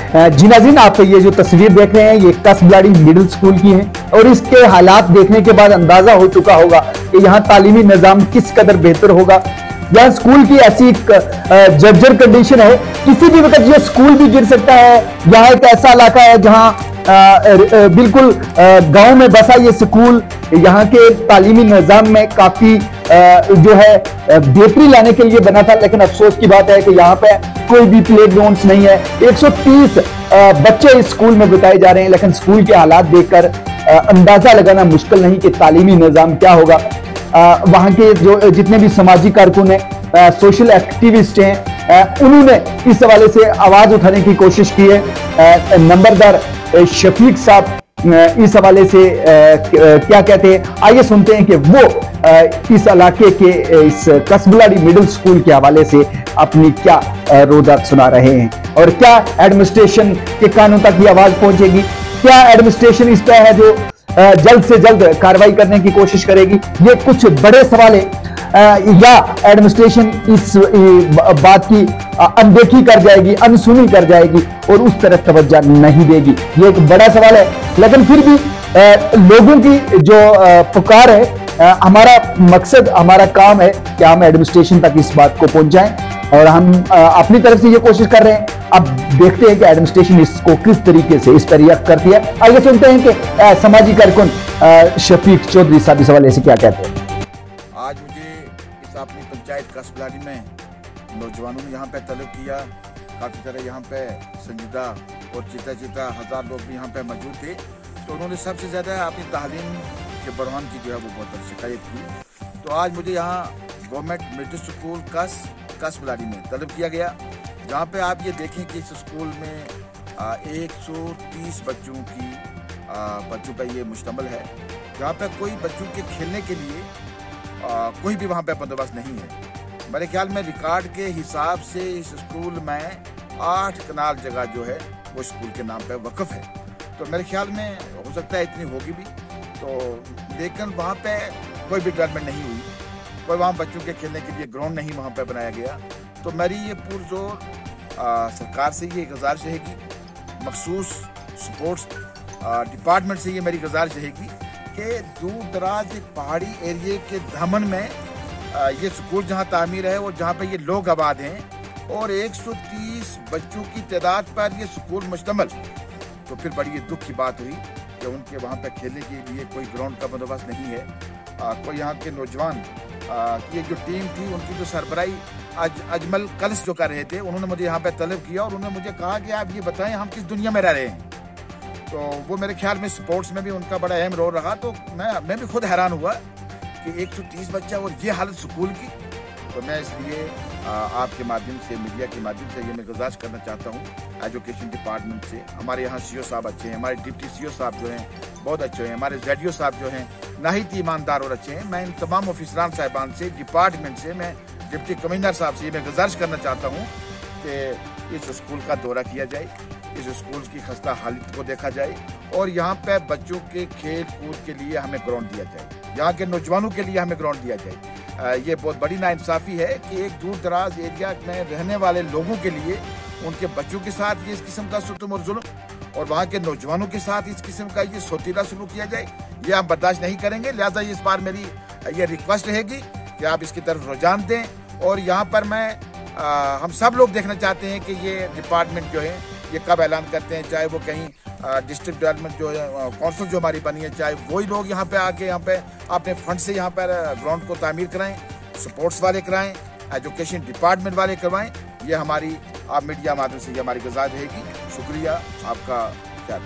जी नाज़रीन, आप ये जो तस्वीर देख रहे हैं ये कसबलाड़ी मिडिल स्कूल की है और इसके हालात देखने के बाद अंदाजा हो चुका होगा कि यहाँ तालीमी निज़ाम किस कदर बेहतर होगा। यहाँ स्कूल की ऐसी जर्जर कंडीशन है, किसी भी वक्त ये स्कूल भी गिर सकता है। यहाँ एक ऐसा इलाका है जहाँ बिल्कुल गांव में बसा ये स्कूल यहाँ के तालीमी निज़ाम में काफी जो है बेहतरी लाने के लिए बना था, लेकिन अफसोस की बात है कि यहाँ पे कोई भी प्ले ग्राउंड्स नहीं है। 130 बच्चे इस स्कूल में बिताए जा रहे हैं, लेकिन स्कूल के हालात देखकर अंदाजा लगाना मुश्किल नहीं कि तालीमी निज़ाम क्या होगा। वहाँ के जो जितने भी समाजी कारकुन हैं, सोशल एक्टिविस्ट हैं, उन्होंने इस हवाले से आवाज उठाने की कोशिश की है। नंबरदार शफीक साहब इस हवाले से क्या कहते हैं, आइए सुनते हैं कि वो इस इलाके के इस कसबलाड़ी मिडिल स्कूल के हवाले से अपनी क्या रोजात सुना रहे हैं और क्या एडमिनिस्ट्रेशन के कानों तक ये आवाज पहुंचेगी। क्या एडमिनिस्ट्रेशन इस पे है जो जल्द से जल्द कार्रवाई करने की कोशिश करेगी। ये कुछ बड़े सवाल है, या एडमिनिस्ट्रेशन इस बात की अनदेखी कर जाएगी, अनसुनी कर जाएगी और उस तरफ तवज्जो नहीं देगी। ये एक बड़ा सवाल है, लेकिन फिर भी लोगों की जो पुकार है, हमारा मकसद, हमारा काम है कि हम एडमिनिस्ट्रेशन तक इस बात को पहुंचाएं और हम अपनी तरफ से ये कोशिश कर रहे हैं। अब देखते हैं कि एडमिनिस्ट्रेशन इसको किस तरीके से इस पर रिएक्ट करती है। आइए सुनते हैं कि समाजी कारकुन शफीक चौधरी साहब इस हवाले से क्या कहते हैं। आज मुझे इस अपनी पंचायत कसबलाड़ी में नौजवानों ने यहाँ पे तलब किया, काफ़ी तरह यहाँ पे संजीदा और चीता 1000 लोग भी यहाँ पे मौजूद थे। तो उन्होंने सबसे ज़्यादा अपनी तालीम के बढ़ान की जो है वो बहुत बड़ी शिकायत की। तो आज मुझे यहाँ गवर्नमेंट मिडिल स्कूल कसबलाड़ी में तलब किया गया, जहाँ पे आप ये देखें कि इस स्कूल में 130 बच्चों पर ये मुश्तमिल है, जहाँ पे कोई बच्चों के खेलने के लिए कोई भी वहाँ पे बंदोबस्त नहीं है। मेरे ख्याल में रिकॉर्ड के हिसाब से इस स्कूल में 8 कनाल जगह जो है वो स्कूल के नाम पे वक्फ है। तो मेरे ख्याल में हो सकता है इतनी होगी भी, तो लेकिन वहाँ पे कोई भी डेवलपमेंट नहीं हुई, कोई वहाँ बच्चों के खेलने के लिए ग्राउंड नहीं वहाँ पे बनाया गया। तो मेरी ये पुरजोर सरकार से ये गुजारिश रहेगी, मखसूस स्पोर्ट्स डिपार्टमेंट से ये मेरी गुजारिश रहेगी कि दूर दराज एक पहाड़ी एरिए के दामन में ये स्कूल जहाँ तामीर है और जहाँ पे ये लोग आबाद हैं और 130 बच्चों की तादाद पर ये स्कूल मुश्तमिल, तो फिर बड़ी दुख की बात हुई कि उनके वहाँ पे खेलने के लिए कोई ग्राउंड का बंदोबस्त नहीं है। कोई यहाँ के नौजवान की जो टीम थी उनकी जो सरबराही अजमल कलश जो कर रहे थे, उन्होंने मुझे यहाँ पे तलब किया और उन्होंने मुझे कहा कि आप ये बताएं हम किस दुनिया में रह रहे हैं। तो वो मेरे ख्याल में स्पोर्ट्स में भी उनका बड़ा अहम रोल रहा। तो मैं भी खुद हैरान हुआ कि 130 बच्चा और ये हालत स्कूल की। तो मैं इसलिए आपके माध्यम से, मीडिया के माध्यम से ये मैं गुजारिश करना चाहता हूँ एजुकेशन डिपार्टमेंट से। हमारे यहाँ सीओ साहब अच्छे हैं, हमारे डिप्टी सीओ साहब जो हैं बहुत अच्छे हैं, हमारे जेडीओ साहब जो हैं नाहित ईमानदार और अच्छे हैं। मैं इन तमाम ऑफिसरान साहिबान से, डिपार्टमेंट से, मैं डिप्टी कमिश्नर साहब से मैं गुजारिश करना चाहता हूँ कि इस स्कूल का दौरा किया जाए, इस स्कूल की खस्ता हालत को देखा जाए और यहाँ पे बच्चों के खेल कूद के लिए हमें ग्राउंड दिया जाए, यहाँ के नौजवानों के लिए हमें ग्राउंड दिया जाए। ये बहुत बड़ी नाइंसाफ़ी है कि एक दूर दराज एरिया में रहने वाले लोगों के लिए उनके बच्चों के साथ ये इस किस्म का सुतम और जुल्म और वहाँ के नौजवानों के साथ इस किस्म का ये सोतीला सलूक किया जाए, ये हम बर्दाश्त नहीं करेंगे। लिहाजा इस बार मेरी ये रिक्वेस्ट रहेगी कि आप इसकी तरफ रुझान दें और यहाँ पर हम सब लोग देखना चाहते हैं कि ये डिपार्टमेंट जो है ये कब ऐलान करते हैं, चाहे वो कहीं डिस्ट्रिक्ट डेवलपमेंट जो है कौंसिल जो हमारी बनी है, चाहे वही लोग यहाँ पे आके यहाँ पे अपने फंड से यहाँ पर ग्राउंड को तामीर कराएं, स्पोर्ट्स वाले कराएं, एजुकेशन डिपार्टमेंट वाले करवाएं। ये हमारी आप मीडिया माध्यम से ये हमारी गुजारिश रहेगी। शुक्रिया आपका। क्या